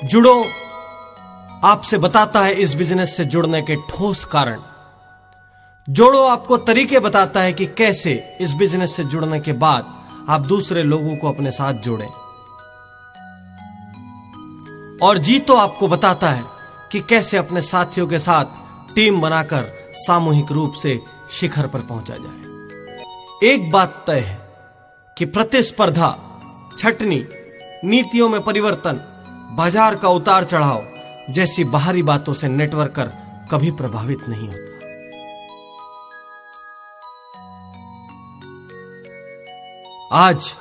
जुड़ो आपसे बताता है इस बिजनेस से जुड़ने के ठोस कारण। जोड़ो आपको तरीके बताता है कि कैसे इस बिजनेस से जुड़ने के बाद आप दूसरे लोगों को अपने साथ जोड़ें। और जीतो आपको बताता है कि कैसे अपने साथियों के साथ टीम बनाकर सामूहिक रूप से शिखर पर पहुंचा जाए। एक बात तय है कि प्रतिस्पर्धा, छटनी, नीतियों में परिवर्तन, बाजार का उतार चढ़ाव जैसी बाहरी बातों से नेटवर्कर कभी प्रभावित नहीं होता। आज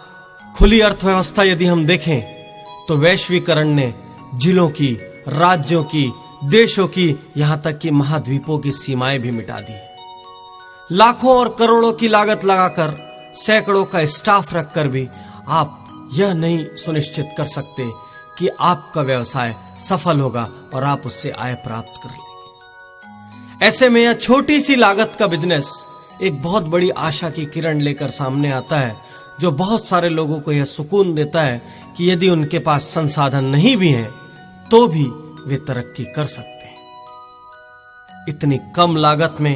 खुली अर्थव्यवस्था यदि हम देखें तो वैश्वीकरण ने जिलों की, राज्यों की, देशों की, यहां तक कि महाद्वीपों की सीमाएं भी मिटा दी। लाखों और करोड़ों की लागत लगाकर, सैकड़ों का स्टाफ रखकर भी आप यह नहीं सुनिश्चित कर सकते कि आपका व्यवसाय सफल होगा और आप उससे आय प्राप्त कर लेंगे। ऐसे में यह छोटी सी लागत का बिजनेस एक बहुत बड़ी आशा की किरण लेकर सामने आता है, जो बहुत सारे लोगों को यह सुकून देता है कि यदि उनके पास संसाधन नहीं भी हैं तो भी वे तरक्की कर सकते हैं। इतनी कम लागत में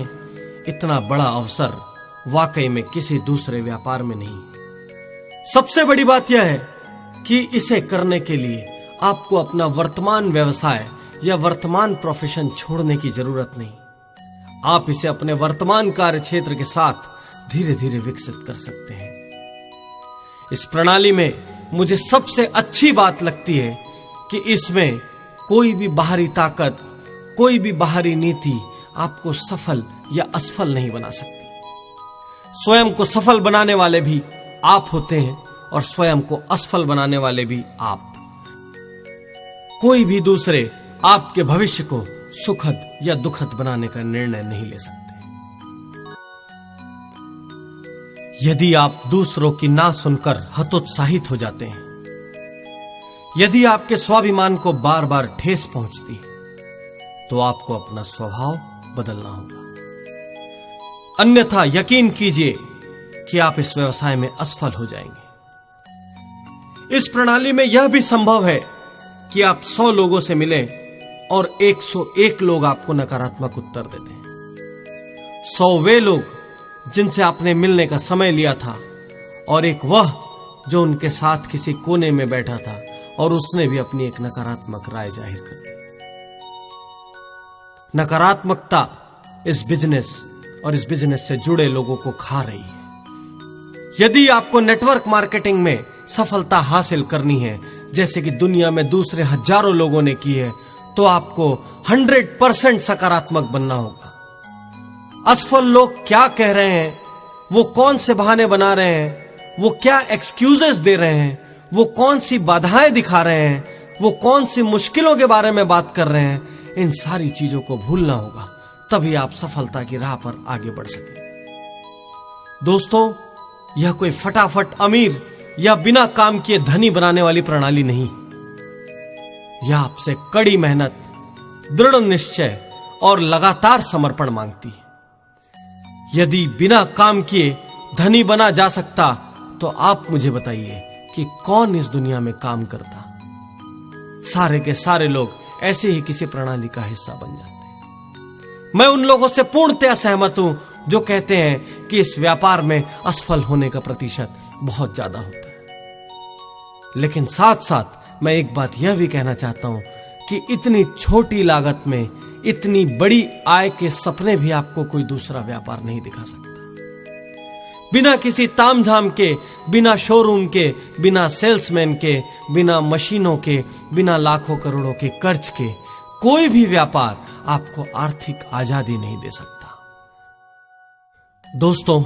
इतना बड़ा अवसर वाकई में किसी दूसरे व्यापार में नहीं। सबसे बड़ी बात यह है कि इसे करने के लिए आपको अपना वर्तमान व्यवसाय या वर्तमान प्रोफेशन छोड़ने की जरूरत नहीं। आप इसे अपने वर्तमान कार्य क्षेत्र के साथ धीरे धीरे विकसित कर सकते हैं। इस प्रणाली में मुझे सबसे अच्छी बात लगती है कि इसमें कोई भी बाहरी ताकत, कोई भी बाहरी नीति आपको सफल या असफल नहीं बना सकती। स्वयं को सफल बनाने वाले भी आप होते हैं और स्वयं को असफल बनाने वाले भी आप। कोई भी दूसरे आपके भविष्य को सुखद या दुखद बनाने का निर्णय नहीं ले सकते। यदि आप दूसरों की ना सुनकर हतोत्साहित हो जाते हैं, यदि आपके स्वाभिमान को बार बार ठेस पहुंचती है, तो आपको अपना स्वभाव बदलना होगा। अन्यथा यकीन कीजिए कि आप इस व्यवसाय में असफल हो जाएंगे। इस प्रणाली में यह भी संभव है कि आप 100 लोगों से मिलें और 101 लोग आपको नकारात्मक उत्तर दे दें। 100 वे लोग जिनसे आपने मिलने का समय लिया था और एक वह जो उनके साथ किसी कोने में बैठा था और उसने भी अपनी एक नकारात्मक राय जाहिर कर दी। नकारात्मकता इस बिजनेस और इस बिजनेस से जुड़े लोगों को खा रही है। यदि आपको नेटवर्क मार्केटिंग में सफलता हासिल करनी है, जैसे कि दुनिया में दूसरे हजारों लोगों ने की है, तो आपको 100% सकारात्मक बनना होगा। असफल लोग क्या कह रहे हैं, वो कौन से बहाने बना रहे हैं, वो क्या एक्सक्यूजेस दे रहे हैं, वो कौन सी बाधाएं दिखा रहे हैं, वो कौन सी मुश्किलों के बारे में बात कर रहे हैं, इन सारी चीजों को भूलना होगा, तभी आप सफलता की राह पर आगे बढ़ सकें। दोस्तों, यह कोई फटाफट अमीर या बिना काम किए धनी बनाने वाली प्रणाली नहीं। यह आपसे कड़ी मेहनत, दृढ़ निश्चय और लगातार समर्पण मांगती है। यदि बिना काम किए धनी बना जा सकता, तो आप मुझे बताइए कि कौन इस दुनिया में काम करता। सारे के सारे लोग ऐसे ही किसी प्रणाली का हिस्सा बन जाते हैं। मैं उन लोगों से पूर्णतया सहमत हूं जो कहते हैं कि इस व्यापार में असफल होने का प्रतिशत बहुत ज्यादा होता है। लेकिन साथ साथ मैं एक बात यह भी कहना चाहता हूं कि इतनी छोटी लागत में इतनी बड़ी आय के सपने भी आपको कोई दूसरा व्यापार नहीं दिखा सकता। बिना किसी तामझाम के, बिना शोरूम के, बिना सेल्समैन के, बिना मशीनों के, बिना लाखों करोड़ों के कर्ज के कोई भी व्यापार आपको आर्थिक आजादी नहीं दे सकता। दोस्तों,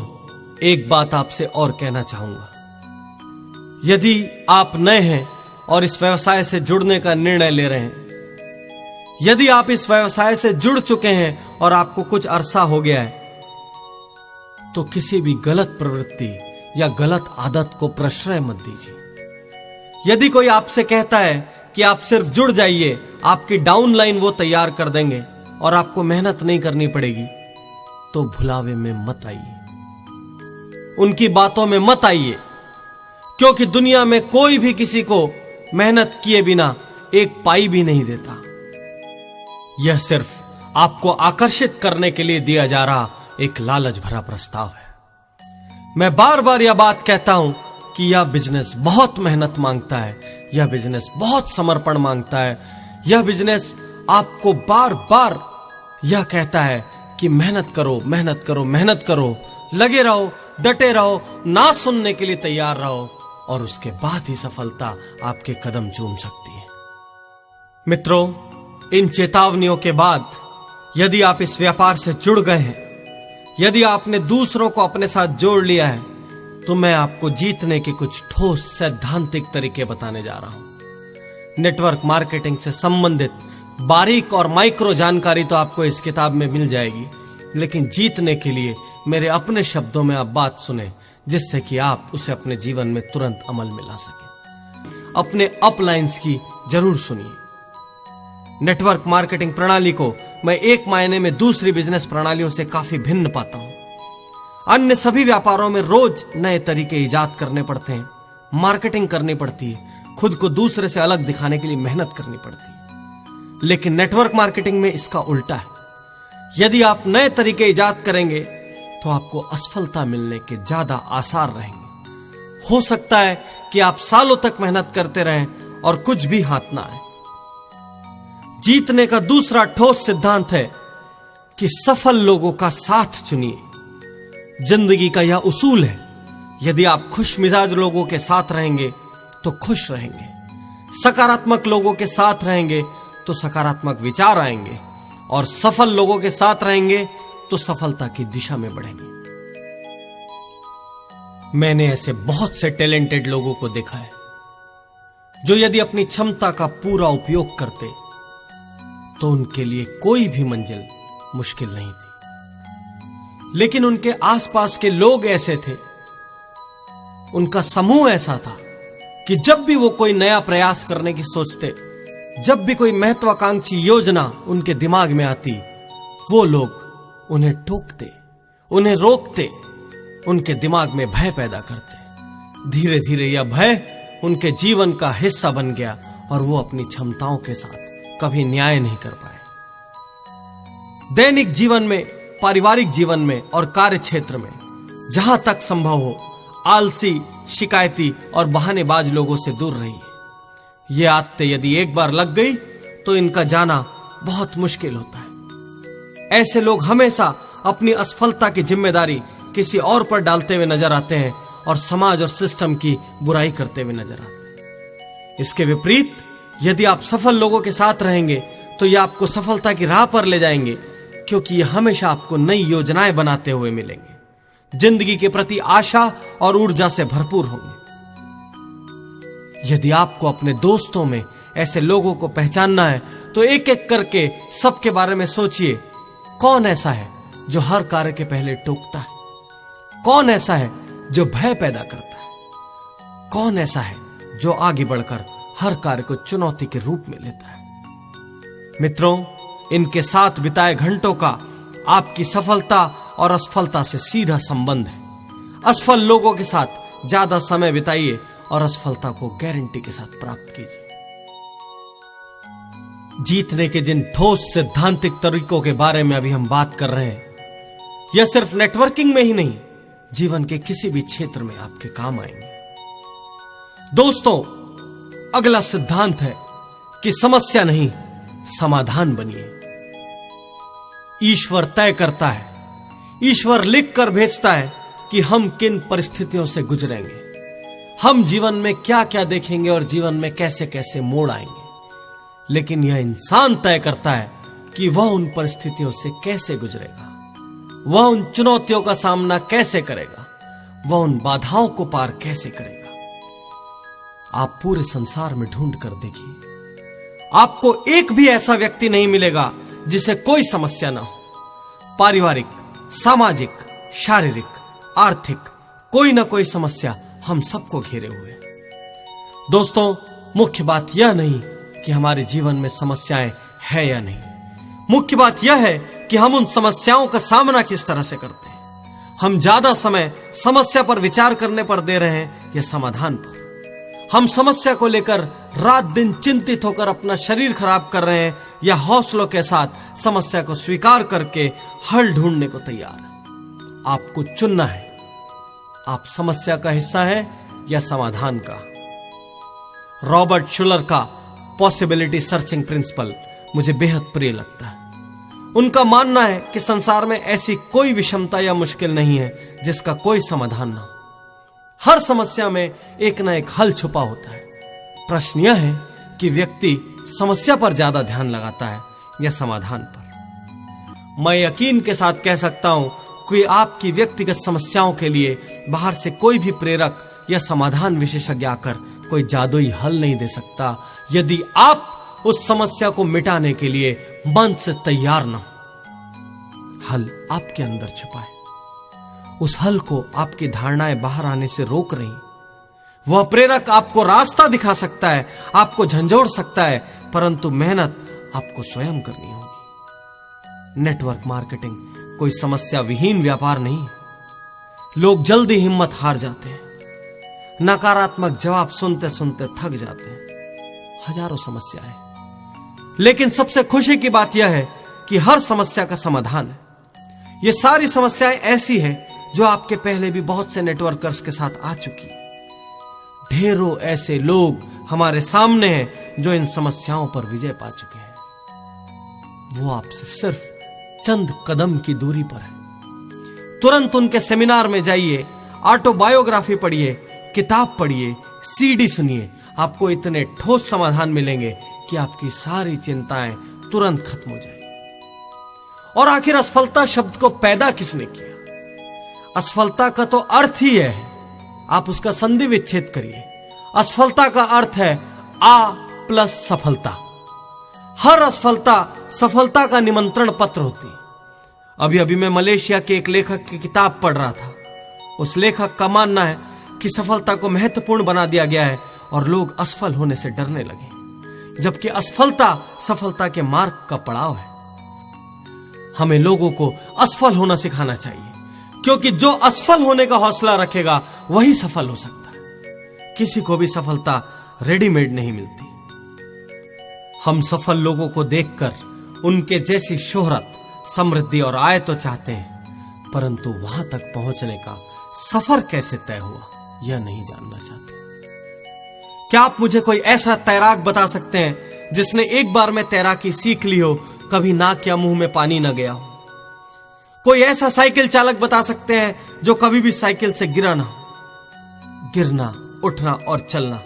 एक बात आपसे और कहना चाहूंगा। यदि आप नए हैं और इस व्यवसाय से जुड़ने का निर्णय ले रहे हैं, यदि आप इस व्यवसाय से जुड़ चुके हैं और आपको कुछ अरसा हो गया है, तो किसी भी गलत प्रवृत्ति या गलत आदत को प्रश्रय मत दीजिए। यदि कोई आपसे कहता है कि आप सिर्फ जुड़ जाइए, आपकी डाउनलाइन वो तैयार कर देंगे और आपको मेहनत नहीं करनी पड़ेगी, तो भुलावे में मत आइए, उनकी बातों में मत आइए, क्योंकि दुनिया में कोई भी किसी को मेहनत किए बिना एक पाई भी नहीं देता। यह सिर्फ आपको आकर्षित करने के लिए दिया जा रहा एक लालच भरा प्रस्ताव है। मैं बार बार यह बात कहता हूं कि यह बिजनेस बहुत मेहनत मांगता है, यह बिजनेस बहुत समर्पण मांगता है। यह बिजनेस आपको बार बार यह कहता है कि मेहनत करो, मेहनत करो, मेहनत करो, लगे रहो, डटे रहो, ना सुनने के लिए तैयार रहो, और उसके बाद ही सफलता आपके कदम चूम सकती है। मित्रों, इन चेतावनियों के बाद यदि आप इस व्यापार से जुड़ गए हैं, यदि आपने दूसरों को अपने साथ जोड़ लिया है, तो मैं आपको जीतने के कुछ ठोस सैद्धांतिक तरीके बताने जा रहा हूं। नेटवर्क मार्केटिंग से संबंधित बारीक और माइक्रो जानकारी तो आपको इस किताब में मिल जाएगी, लेकिन जीतने के लिए मेरे अपने शब्दों में आप बात सुने, जिससे कि आप उसे अपने जीवन में तुरंत अमल में ला सकें। अपने अपलाइंस की जरूर सुनिए। नेटवर्क मार्केटिंग प्रणाली को मैं एक मायने में दूसरी बिजनेस प्रणालियों से काफी भिन्न पाता हूं। अन्य सभी व्यापारों में रोज नए तरीके इजाद करने पड़ते हैं, मार्केटिंग करनी पड़ती है, खुद को दूसरे से अलग दिखाने के लिए मेहनत करनी पड़ती है। लेकिन नेटवर्क मार्केटिंग में इसका उल्टा है। यदि आप नए तरीके इजाद करेंगे तो आपको असफलता मिलने के ज्यादा आसार रहेंगे। हो सकता है कि आप सालों तक मेहनत करते रहें और कुछ भी हाथ ना आए। जीतने का दूसरा ठोस सिद्धांत है कि सफल लोगों का साथ चुनिए। जिंदगी का यह उसूल है, यदि आप खुश मिजाज लोगों के साथ रहेंगे तो खुश रहेंगे, सकारात्मक लोगों के साथ रहेंगे तो सकारात्मक विचार आएंगे, और सफल लोगों के साथ रहेंगे तो सफलता की दिशा में बढ़ेंगे। मैंने ऐसे बहुत से टैलेंटेड लोगों को देखा है जो यदि अपनी क्षमता का पूरा उपयोग करते तो उनके लिए कोई भी मंजिल मुश्किल नहीं थी। लेकिन उनके आसपास के लोग ऐसे थे, उनका समूह ऐसा था कि जब भी वो कोई नया प्रयास करने की सोचते, जब भी कोई महत्वाकांक्षी योजना उनके दिमाग में आती, वो लोग उन्हें टोकते, उन्हें रोकते, उनके दिमाग में भय पैदा करते। धीरे धीरे यह भय उनके जीवन का हिस्सा बन गया और वो अपनी क्षमताओं के साथ कभी न्याय नहीं कर पाए। दैनिक जीवन में, पारिवारिक जीवन में और कार्य क्षेत्र में जहां तक संभव हो, आलसी, शिकायती और बहानेबाज लोगों से दूर रहिए। ये आदतें यदि एक बार लग गई तो इनका जाना बहुत मुश्किल होता है। ऐसे लोग हमेशा अपनी असफलता की जिम्मेदारी किसी और पर डालते हुए नजर आते हैं और समाज और सिस्टम की बुराई करते हुए नजर आते हैं। इसके विपरीत यदि आप सफल लोगों के साथ रहेंगे तो ये आपको सफलता की राह पर ले जाएंगे, क्योंकि ये हमेशा आपको नई योजनाएं बनाते हुए मिलेंगे, जिंदगी के प्रति आशा और ऊर्जा से भरपूर होंगे। यदि आपको अपने दोस्तों में ऐसे लोगों को पहचानना है तो एक एक करके सबके बारे में सोचिए। कौन ऐसा है जो हर कार्य के पहले टोकता है? कौन ऐसा है जो भय पैदा करता है? कौन ऐसा है जो आगे बढ़कर हर कार्य को चुनौती के रूप में लेता है? मित्रों, इनके साथ बिताए घंटों का आपकी सफलता और असफलता से सीधा संबंध है। असफल लोगों के साथ ज्यादा समय बिताइए और असफलता को गारंटी के साथ प्राप्त कीजिए। जीतने के जिन ठोस सैद्धांतिक तरीकों के बारे में अभी हम बात कर रहे हैं, यह सिर्फ नेटवर्किंग में ही नहीं, जीवन के किसी भी क्षेत्र में आपके काम आएंगे। दोस्तों, अगला सिद्धांत है कि समस्या नहीं, समाधान बनिए। ईश्वर तय करता है, ईश्वर लिख कर भेजता है कि हम किन परिस्थितियों से गुजरेंगे, हम जीवन में क्या क्या देखेंगे और जीवन में कैसे कैसे मोड़ आएंगे। लेकिन यह इंसान तय करता है कि वह उन परिस्थितियों से कैसे गुजरेगा, वह उन चुनौतियों का सामना कैसे करेगा, वह उन बाधाओं को पार कैसे करेगा। आप पूरे संसार में ढूंढ कर देखिए, आपको एक भी ऐसा व्यक्ति नहीं मिलेगा जिसे कोई समस्या ना हो। पारिवारिक, सामाजिक, शारीरिक, आर्थिक, कोई ना कोई समस्या हम सबको घेरे हुए है। दोस्तों, मुख्य बात यह नहीं कि हमारे जीवन में समस्याएं है या नहीं, मुख्य बात यह है कि हम उन समस्याओं का सामना किस तरह से करते हैं। हम ज्यादा समय समस्या पर विचार करने पर दे रहे हैं या समाधान पर। हम समस्या को लेकर रात दिन चिंतित होकर अपना शरीर खराब कर रहे हैं या हौसलों के साथ समस्या को स्वीकार करके हल ढूंढने को तैयार है। आपको चुनना है, आप समस्या का हिस्सा है या समाधान का। रॉबर्ट शुलर का पॉसिबिलिटी सर्चिंग प्रिंसिपल मुझे बेहद प्रिय लगता है। उनका मानना है कि संसार में ऐसी कोई विषमता या मुश्किल नहीं है जिसका कोई समाधान ना हो। हर समस्या में एक ना एक हल छुपा होता है। प्रश्न यह है कि व्यक्ति समस्या पर ज्यादा ध्यान लगाता है या समाधान पर। मैं यकीन के साथ कह सकता हूं कि आपकी व्यक्तिगत समस्याओं के लिए बाहर से कोई भी प्रेरक या समाधान विशेषज्ञ आकर कोई जादुई हल नहीं दे सकता, यदि आप उस समस्या को मिटाने के लिए मन से तैयार न हो। हल आपके अंदर छुपा है। उस हल को आपकी धारणाएं बाहर आने से रोक रही। वह प्रेरक आपको रास्ता दिखा सकता है, आपको झंझोड़ सकता है, परंतु मेहनत आपको स्वयं करनी होगी। नेटवर्क मार्केटिंग कोई समस्या विहीन व्यापार नहीं। लोग जल्दी हिम्मत हार जाते हैं, नकारात्मक जवाब सुनते सुनते थक जाते हैं। हजारों समस्याएं, लेकिन सबसे खुशी की बात यह है कि हर समस्या का समाधान है। ये सारी समस्याएं ऐसी हैं जो आपके पहले भी बहुत से नेटवर्कर्स के साथ आ चुकी है। ढेरों ऐसे लोग हमारे सामने हैं जो इन समस्याओं पर विजय पा चुके हैं। वो आपसे सिर्फ चंद कदम की दूरी पर है। तुरंत उनके सेमिनार में जाइए, ऑटोबायोग्राफी पढ़िए, किताब पढ़िए, सीडी सुनिए। आपको इतने ठोस समाधान मिलेंगे कि आपकी सारी चिंताएं तुरंत खत्म हो जाएगी। और आखिर असफलता शब्द को पैदा किसने किया? असफलता का तो अर्थ ही है, आप उसका संधि विच्छेद करिए। असफलता का अर्थ है आ प्लस सफलता। हर असफलता सफलता का निमंत्रण पत्र होती है। अभी अभी मैं मलेशिया के एक लेखक की किताब पढ़ रहा था। उस लेखक का मानना है कि सफलता को महत्वपूर्ण बना दिया गया है और लोग असफल होने से डरने लगे, जबकि असफलता सफलता के मार्ग का पड़ाव है। हमें लोगों को असफल होना सिखाना चाहिए, क्योंकि जो असफल होने का हौसला रखेगा वही सफल हो सकता है। किसी को भी सफलता रेडीमेड नहीं मिलती। हम सफल लोगों को देखकर उनके जैसी शोहरत, समृद्धि और आय तो चाहते हैं, परंतु वहां तक पहुंचने का सफर कैसे तय हुआ यह नहीं जानना चाहते। क्या आप मुझे कोई ऐसा तैराक बता सकते हैं जिसने एक बार में तैराकी सीख ली हो, कभी नाक या मुंह में पानी न गया हो? कोई ऐसा साइकिल चालक बता सकते हैं जो कभी भी साइकिल से गिरा ना हो? गिरना, उठना और चलना,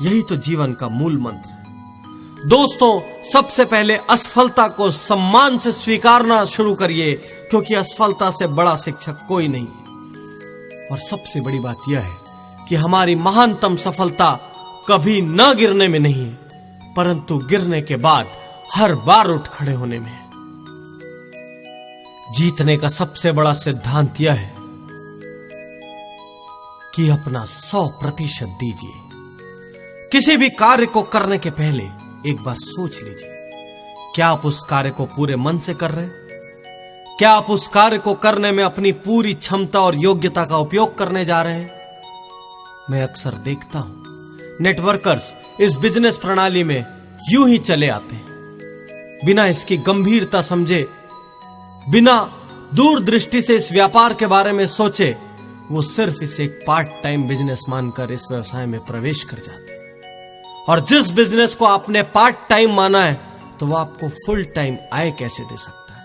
यही तो जीवन का मूल मंत्र है। दोस्तों, सबसे पहले असफलता को सम्मान से स्वीकारना शुरू करिए, क्योंकि असफलता से बड़ा शिक्षक कोई नहीं। और सबसे बड़ी बात यह है कि हमारी महानतम सफलता कभी न गिरने में नहीं है, परंतु गिरने के बाद हर बार उठ खड़े होने में है। जीतने का सबसे बड़ा सिद्धांत यह है कि अपना 100% दीजिए। किसी भी कार्य को करने के पहले एक बार सोच लीजिए, क्या आप उस कार्य को पूरे मन से कर रहे हैं? क्या आप उस कार्य को करने में अपनी पूरी क्षमता और योग्यता का उपयोग करने जा रहे हैं? मैं अक्सर देखता हूं, नेटवर्कर्स इस बिजनेस प्रणाली में यूं ही चले आते हैं, बिना इसकी गंभीरता समझे, बिना दूरदृष्टि से इस व्यापार के बारे में सोचे। वो सिर्फ इसे एक पार्ट टाइम बिजनेस मानकर इस व्यवसाय में प्रवेश कर जाते हैं। और जिस बिजनेस को आपने पार्ट टाइम माना है, तो वो आपको फुल टाइम आय कैसे दे सकता है?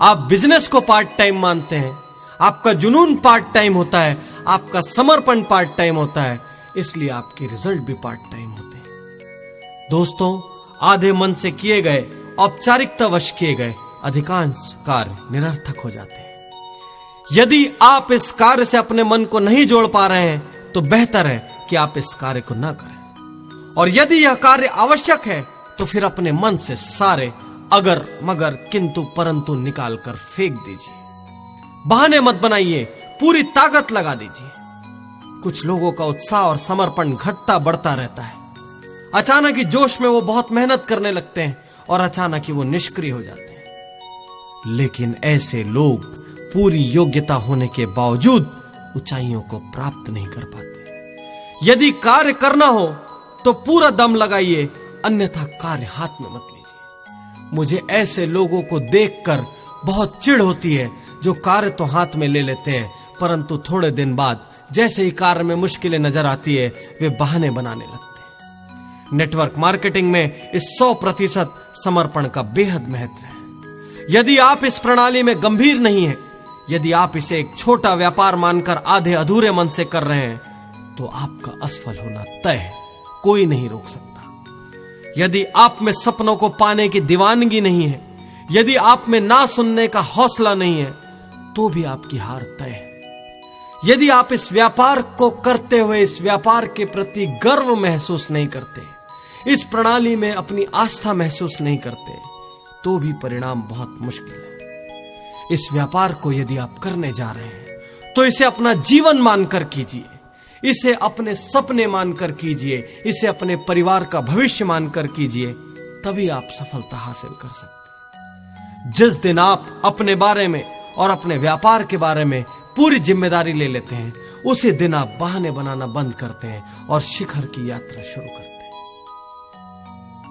आप बिजनेस को पार्ट टाइम मानते हैं, आपका जुनून पार्ट टाइम होता है, आपका समर्पण पार्ट टाइम होता है, इसलिए आपके रिजल्ट भी पार्ट टाइम होते हैं। दोस्तों, आधे मन से किए गए, औपचारिकतावश किए गए अधिकांश कार्य निरर्थक हो जाते हैं। यदि आप इस कार्य से अपने मन को नहीं जोड़ पा रहे हैं, तो बेहतर है कि आप इस कार्य को ना करें। और यदि यह कार्य आवश्यक है, तो फिर अपने मन से सारे अगर मगर किंतु परंतु निकाल कर फेंक दीजिए। बहाने मत बनाइए, पूरी ताकत लगा दीजिए। कुछ लोगों का उत्साह और समर्पण घटता बढ़ता रहता है। अचानक ही जोश में वो बहुत मेहनत करने लगते हैं और अचानक ही वो निष्क्रिय हो जाते हैं। लेकिन ऐसे लोग पूरी योग्यता होने के बावजूद ऊंचाइयों को प्राप्त नहीं कर पाते। यदि कार्य करना हो तो पूरा दम लगाइए, अन्यथा कार्य हाथ में मत लीजिए। मुझे ऐसे लोगों को देखकर बहुत चिढ़ होती है जो कार्य तो हाथ में ले लेते हैं, परंतु थोड़े दिन बाद जैसे ही कार्य में मुश्किलें नजर आती है वे बहाने बनाने लगते हैं। नेटवर्क मार्केटिंग में इस 100% समर्पण का बेहद महत्व है। यदि आप इस प्रणाली में गंभीर नहीं हैं, यदि आप इसे एक छोटा व्यापार मानकर आधे अधूरे मन से कर रहे हैं, तो आपका असफल होना तय है, कोई नहीं रोक सकता। यदि आप में सपनों को पाने की दीवानगी नहीं है, यदि आप में ना सुनने का हौसला नहीं है, तो भी आपकी हार तय है। यदि आप इस व्यापार को करते हुए इस व्यापार के प्रति गर्व महसूस नहीं करते, इस प्रणाली में अपनी आस्था महसूस नहीं करते, तो भी परिणाम बहुत मुश्किल है। इस व्यापार को यदि आप करने जा रहे हैं तो इसे अपना जीवन मानकर कीजिए, इसे अपने सपने मानकर कीजिए, इसे अपने परिवार का भविष्य मानकर कीजिए, तभी आप सफलता हासिल कर सकते हैं। जिस दिन आप अपने बारे में और अपने व्यापार के बारे में पूरी जिम्मेदारी ले लेते हैं, उसी दिन आप बहाने बनाना बंद करते हैं और शिखर की यात्रा शुरू करते हैं।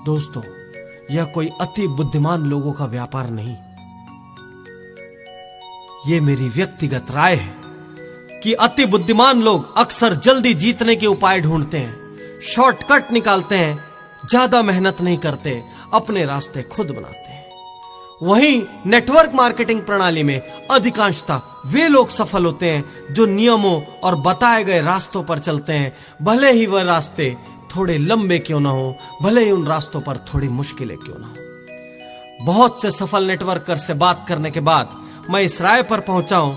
दोस्तों, यह कोई अति बुद्धिमान लोगों का व्यापार नहीं, यह मेरी व्यक्तिगत राय है कि अति बुद्धिमान लोग अक्सर जल्दी जीतने के उपाय ढूंढते हैं, शॉर्टकट निकालते हैं, ज्यादा मेहनत नहीं करते, अपने रास्ते खुद बनाते हैं। वहीं नेटवर्क मार्केटिंग प्रणाली में अधिकांशतः वे लोग सफल होते हैं जो नियमों और बताए गए रास्तों पर चलते हैं, भले ही वह रास्ते थोड़े लंबे क्यों ना हो, भले ही उन रास्तों पर थोड़ी मुश्किलें क्यों ना हो। बहुत से सफल नेटवर्कर से बात करने के बाद मैं इस राय पर पहुंचा हूं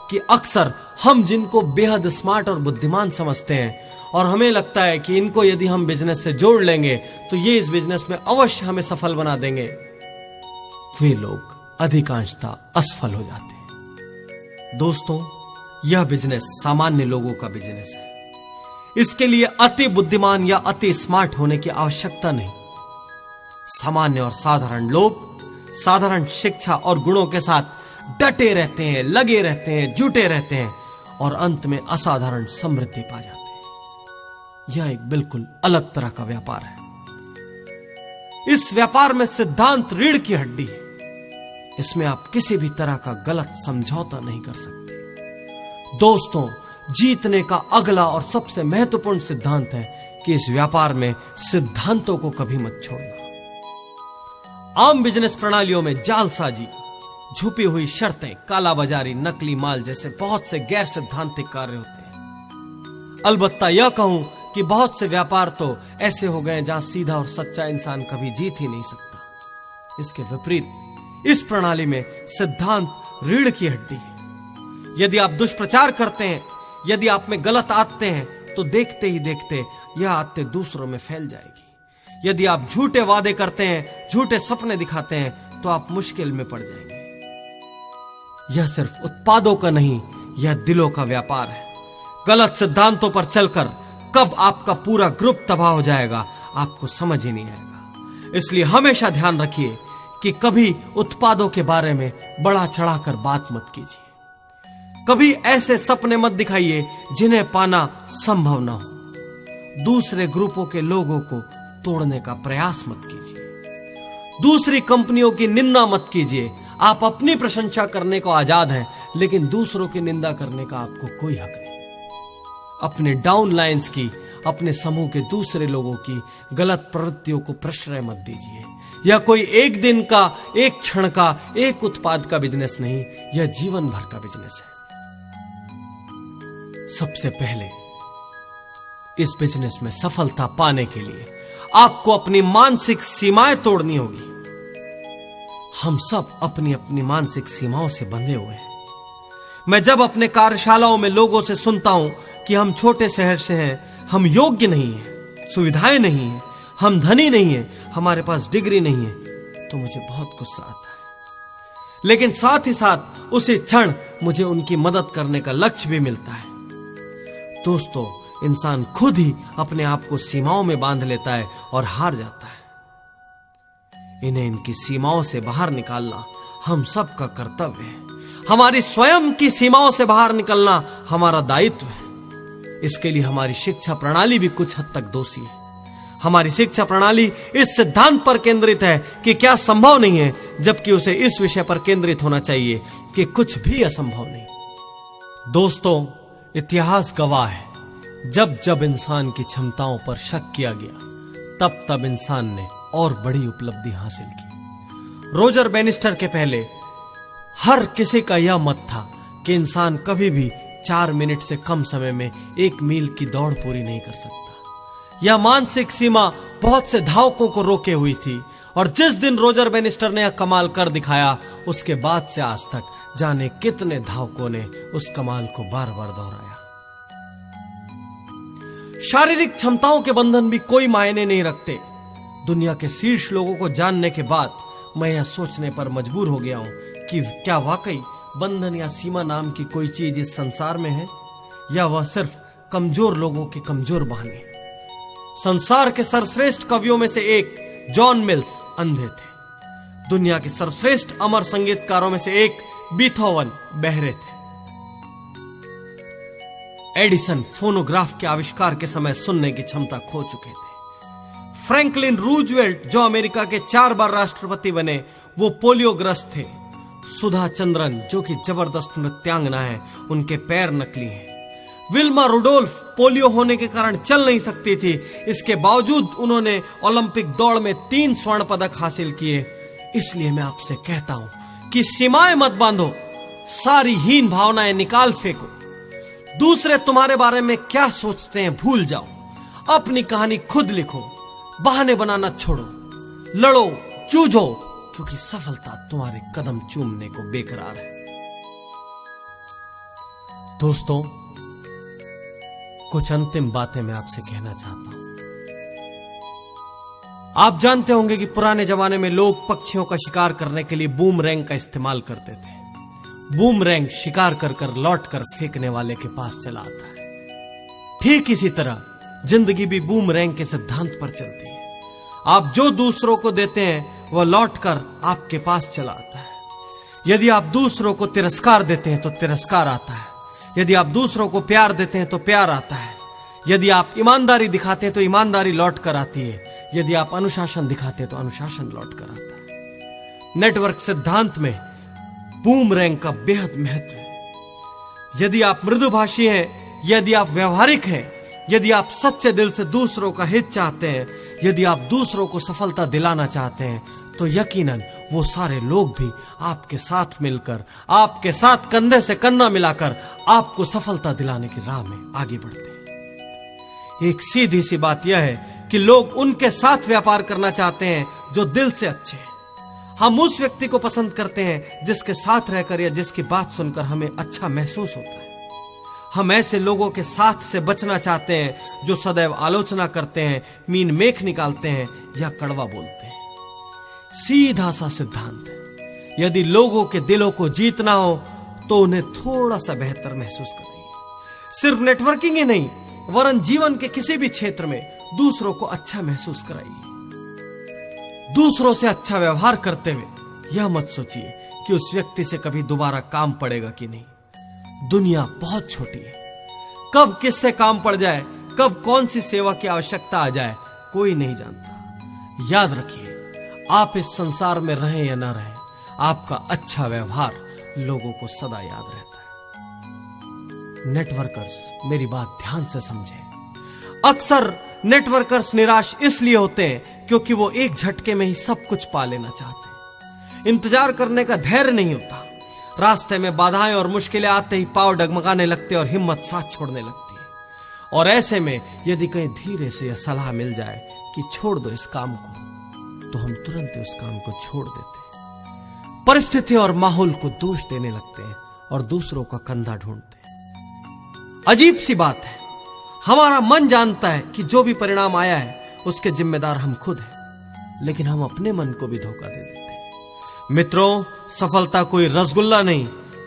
कि अक्सर हम जिनको बेहद स्मार्ट और बुद्धिमान समझते हैं और हमें लगता है कि इनको यदि हम बिजनेस से जोड़ लेंगे तो ये इस बिजनेस में अवश्य हमें सफल बना देंगे, वे लोग अधिकांशतः असफल हो जाते हैं। दोस्तों, यह बिजनेस सामान्य लोगों का बिजनेस है। इसके लिए अति बुद्धिमान या अति स्मार्ट होने की आवश्यकता नहीं। सामान्य और साधारण लोग साधारण शिक्षा और गुणों के साथ डटे रहते हैं, लगे रहते हैं, जुटे रहते हैं और अंत में असाधारण समृद्धि पा जाते हैं। यह एक बिल्कुल अलग तरह का व्यापार है। इस व्यापार में सिद्धांत रीढ़ की हड्डी है। इसमें आप किसी भी तरह का गलत समझौता नहीं कर सकते। दोस्तों, जीतने का अगला और सबसे महत्वपूर्ण सिद्धांत है कि इस व्यापार में सिद्धांतों को कभी मत छोड़ना। आम बिजनेस प्रणालियों में जालसाजी, छुपी हुई शर्तें, कालाबाजारी, नकली माल जैसे बहुत से गैर सिद्धांतिक कार्य होते हैं। अलबत्ता यह कहूं कि बहुत से व्यापार तो ऐसे हो गए जहां सीधा और सच्चा इंसान कभी जीत ही नहीं सकता। इसके विपरीत इस प्रणाली में सिद्धांत रीढ़ की हड्डी है। यदि आप दुष्प्रचार करते हैं, यदि आप में गलत आदतें हैं, तो देखते ही देखते यह आदतें दूसरों में फैल जाएगी। यदि आप झूठे वादे करते हैं, झूठे सपने दिखाते हैं, तो आप मुश्किल में पड़ जाएंगे। यह सिर्फ उत्पादों का नहीं, यह दिलों का व्यापार है। गलत सिद्धांतों पर चलकर कब आपका पूरा ग्रुप तबाह हो जाएगा, आपको समझ ही नहीं आएगा। इसलिए हमेशा ध्यान रखिए कि कभी उत्पादों के बारे में बढ़ा चढ़ाकर बात मत कीजिए। कभी ऐसे सपने मत दिखाइए जिन्हें पाना संभव ना हो। दूसरे ग्रुपों के लोगों को तोड़ने का प्रयास मत कीजिए। दूसरी कंपनियों की निंदा मत कीजिए। आप अपनी प्रशंसा करने को आजाद हैं, लेकिन दूसरों की निंदा करने का आपको कोई हक नहीं। अपने डाउनलाइंस की, अपने समूह के दूसरे लोगों की गलत प्रवृत्तियों को प्रश्रय मत दीजिए। यह कोई एक दिन का, एक क्षण का, एक उत्पाद का बिजनेस नहीं, यह जीवन भर का बिजनेस है। सबसे पहले इस बिजनेस में सफलता पाने के लिए आपको अपनी मानसिक सीमाएं तोड़नी होगी। हम सब अपनी अपनी मानसिक सीमाओं से बंधे हुए हैं। मैं जब अपने कार्यशालाओं में लोगों से सुनता हूं कि हम छोटे शहर से हैं, हम योग्य नहीं हैं, सुविधाएं नहीं हैं, हम धनी नहीं हैं, हमारे पास डिग्री नहीं है, तो मुझे बहुत गुस्सा आता है। लेकिन साथ ही साथ उसी क्षण मुझे उनकी मदद करने का लक्ष्य भी मिलता है। दोस्तों, इंसान खुद ही अपने आप को सीमाओं में बांध लेता है और हार जाता है। इन्हें इनकी सीमाओं से बाहर निकालना हम सब का कर्तव्य है। हमारी स्वयं की सीमाओं से बाहर निकलना हमारा दायित्व है। इसके लिए हमारी शिक्षा प्रणाली भी कुछ हद तक दोषी है। हमारी शिक्षा प्रणाली इस सिद्धांत पर केंद्रित है कि क्या संभव नहीं है, जबकि उसे इस विषय पर केंद्रित होना चाहिए कि कुछ भी असंभव नहीं। दोस्तों, इतिहास गवाह है, जब जब इंसान की क्षमताओं पर शक किया गया, तब तब इंसान ने और बड़ी उपलब्धि हासिल की। रोजर बैनिस्टर के पहले हर किसी का यह मत था कि इंसान कभी भी 4 मिनट से कम समय में 1 मील की दौड़ पूरी नहीं कर सकता। यह मानसिक सीमा बहुत से धावकों को रोके हुई थी, और जिस दिन रोजर बैनिस्टर ने यह कमाल कर दिखाया, उसके बाद से आज तक जाने कितने धावकों ने उस कमाल को बार बार दोहराया। शारीरिक क्षमताओं के बंधन भी कोई मायने नहीं रखते। दुनिया के शीर्ष लोगों को जानने के बाद मैं यह सोचने पर मजबूर हो गया हूं कि क्या वाकई बंधन या सीमा नाम की कोई चीज इस संसार में है, या वह सिर्फ कमजोर लोगों के कमजोर बहाने। संसार के सर्वश्रेष्ठ कवियों में से एक जॉन मिल्स अंधे थे। दुनिया के सर्वश्रेष्ठ अमर संगीतकारों में से एक बीथोवन बहरे थे। एडिसन फोनोग्राफ के आविष्कार के समय सुनने की क्षमता खो चुके थे। फ्रैंकलिन रूजवेल्ट, जो अमेरिका के 4 बार राष्ट्रपति बने, वो पोलियोग्रस्त थे। सुधा चंद्रन, जो कि जबरदस्त नृत्यांगना है, उनके पैर नकली हैं। विल्मा रुडोल्फ पोलियो होने के कारण चल नहीं सकती थी, इसके बावजूद उन्होंने ओलंपिक दौड़ में 3 स्वर्ण पदक हासिल किए। इसलिए मैं आपसे कहता हूं कि सीमाएं मत बांधो, सारी हीन भावनाएं निकाल फेंको। दूसरे तुम्हारे बारे में क्या सोचते हैं भूल जाओ, अपनी कहानी खुद लिखो, बहाने बनाना छोड़ो, लड़ो, जूझो, क्योंकि सफलता तुम्हारे कदम चूमने को बेकरार है। दोस्तों, कुछ अंतिम बातें मैं आपसे कहना चाहता हूं। आप जानते होंगे कि पुराने जमाने में लोग पक्षियों का शिकार करने के लिए बूमरैंग का इस्तेमाल करते थे। बूमरैंग शिकार कर कर लौट कर फेंकने वाले के पास चला आता है। ठीक इसी तरह जिंदगी भी बूमरैंग के सिद्धांत पर चलती है। आप जो दूसरों को देते हैं वह लौट कर आपके पास चला आता है। यदि आप दूसरों को तिरस्कार देते हैं तो तिरस्कार आता है। यदि आप दूसरों को प्यार देते हैं तो प्यार आता है। यदि आप ईमानदारी दिखाते हैं तो ईमानदारी लौट कर आती है। यदि आप अनुशासन दिखाते हैं तो अनुशासन लौट कर आता है। नेटवर्क सिद्धांत में बूमरैंग का बेहद महत्व है। यदि आप मृदुभाषी हैं, यदि आप व्यवहारिक हैं, यदि आप सच्चे दिल से दूसरों का हित चाहते हैं, यदि आप दूसरों को सफलता दिलाना चाहते हैं, तो यकीनन वो सारे लोग भी आपके साथ मिलकर, आपके साथ कंधे से कंधा मिलाकर आपको सफलता दिलाने की राह में आगे बढ़ते हैं। एक सीधी सी बात यह है कि लोग उनके साथ व्यापार करना चाहते हैं जो दिल से अच्छे हैं। हम उस व्यक्ति को पसंद करते हैं जिसके साथ रहकर या जिसकी बात सुनकर हमें अच्छा महसूस होता है। हम ऐसे लोगों के साथ से बचना चाहते हैं जो सदैव आलोचना करते हैं, मीन मेख निकालते हैं या कड़वा बोलते हैं। सीधा सा सिद्धांत है। यदि लोगों के दिलों को जीतना हो तो उन्हें थोड़ा सा बेहतर महसूस कराइए। सिर्फ नेटवर्किंग ही नहीं, वरन जीवन के किसी भी क्षेत्र में दूसरों को अच्छा महसूस कराइए। दूसरों से अच्छा व्यवहार करते हुए यह मत सोचिए कि उस व्यक्ति से कभी दोबारा काम पड़ेगा कि नहीं। दुनिया बहुत छोटी है, कब किससे काम पड़ जाए, कब कौन सी सेवा की आवश्यकता आ जाए, कोई नहीं जानता। याद रखिए, आप इस संसार में रहें या ना रहें, आपका अच्छा व्यवहार लोगों को सदा याद रहता है। नेटवर्कर्स, मेरी बात ध्यान से समझें। अक्सर नेटवर्कर्स निराश इसलिए होते हैं क्योंकि वो एक झटके में ही सब कुछ पा लेना चाहते हैं। इंतजार करने का धैर्य नहीं होता। रास्ते में बाधाएं और मुश्किलें आते ही पांव डगमगाने लगते और हिम्मत साथ छोड़ने लगती है। और ऐसे में यदि कहीं धीरे से यह सलाह मिल जाए कि छोड़ दो इस काम को, तो हम तुरंत उस काम को छोड़ देते हैं। परिस्थिति और माहौल को दोष देने लगते हैं और दूसरों का कंधा ढूंढते हैं। अजीब सी बात है, हमारा मन जानता है कि जो भी परिणाम आया है उसके जिम्मेदार हम खुद हैं, लेकिन हम अपने मन को भी धोखा दे देते हैं। मित्रों, सफलता कोई रसगुल्ला नहीं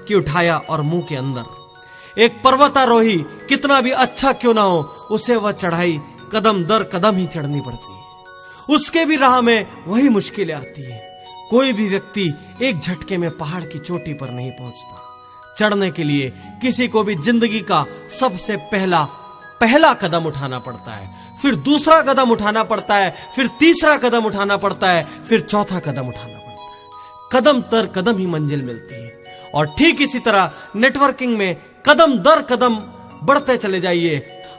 कि उठाया और मुंह के अंदर। एक पर्वतारोही कितना भी अच्छा क्यों ना हो, उसे वह चढ़ाई कदम दर कदम ही चढ़नी पड़ती है। उसके भी राह में वही मुश्किलें आती है। कोई भी व्यक्ति एक झटके में पहाड़ की चोटी पर नहीं पहुंचता। चढ़ने के लिए किसी को भी जिंदगी का सबसे पहला कदम उठाना पड़ता है, फिर दूसरा कदम उठाना पड़ता है, फिर तीसरा कदम उठाना पड़ता है, फिर चौथा कदम उठाना पड़ता है। कदम दर कदम ही मंजिल मिलती है। और ठीक इसी तरह नेटवर्किंग में कदम दर कदम बढ़ते चले जाइए।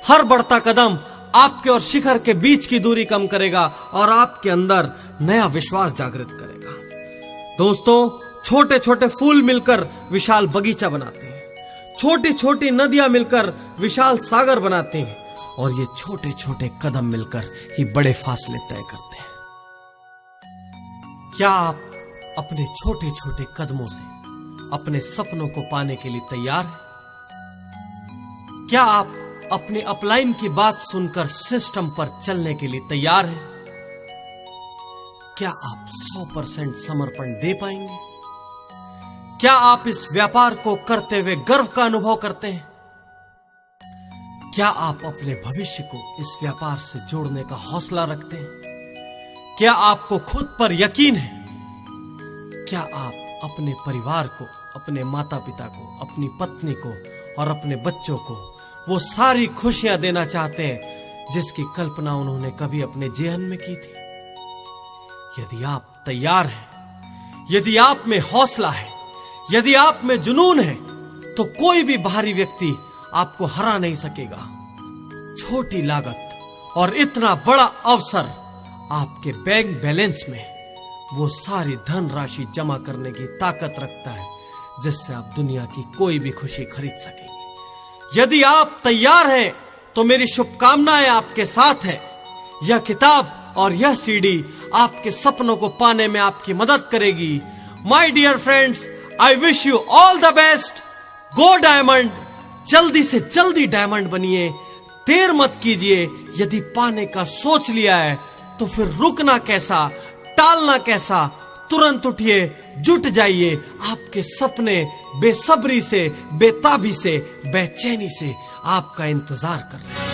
हर बढ़ता कदम आपके और शिखर के बीच की दूरी कम करेगा और आपके अंदर नया विश्वास जागृत करेगा। दोस्तों, छोटे छोटे फूल मिलकर विशाल बगीचा बनाते हैं, छोटी छोटी नदियां मिलकर विशाल सागर बनाते हैं, और ये छोटे छोटे कदम मिलकर ही बड़े फासले तय करते हैं। क्या आप अपने छोटे छोटे कदमों से अपने सपनों को पाने के लिए तैयार हैं? क्या आप अपने अपलाइन की बात सुनकर सिस्टम पर चलने के लिए तैयार हैं? क्या आप 100% समर्पण दे पाएंगे? क्या आप इस व्यापार को करते हुए गर्व का अनुभव करते हैं? क्या आप अपने भविष्य को इस व्यापार से जोड़ने का हौसला रखते हैं? क्या आपको खुद पर यकीन है? क्या आप अपने परिवार को, अपने माता पिता को, अपनी पत्नी को और अपने बच्चों को वो सारी खुशियां देना चाहते हैं जिसकी कल्पना उन्होंने कभी अपने जीवन में की थी? यदि आप तैयार हैं, यदि आप में हौसला है, यदि आप में जुनून है, तो कोई भी बाहरी व्यक्ति आपको हरा नहीं सकेगा। छोटी लागत और इतना बड़ा अवसर आपके बैंक बैलेंस में वो सारी धनराशि जमा करने की ताकत रखता है जिससे आप दुनिया की कोई भी खुशी खरीद सकेंगे। यदि आप तैयार हैं तो मेरी शुभकामनाएं आपके साथ है। यह किताब और यह सीडी आपके सपनों को पाने में आपकी मदद करेगी। My dear friends, I wish you all the best. Go diamond, जल्दी से जल्दी डायमंड बनिए। देर मत कीजिए। यदि पाने का सोच लिया है तो फिर रुकना कैसा, टालना कैसा? तुरंत उठिए, जुट जाइए। आपके सपने बेसब्री से, बेताबी से, बेचैनी से आपका इंतजार कर रहे हैं।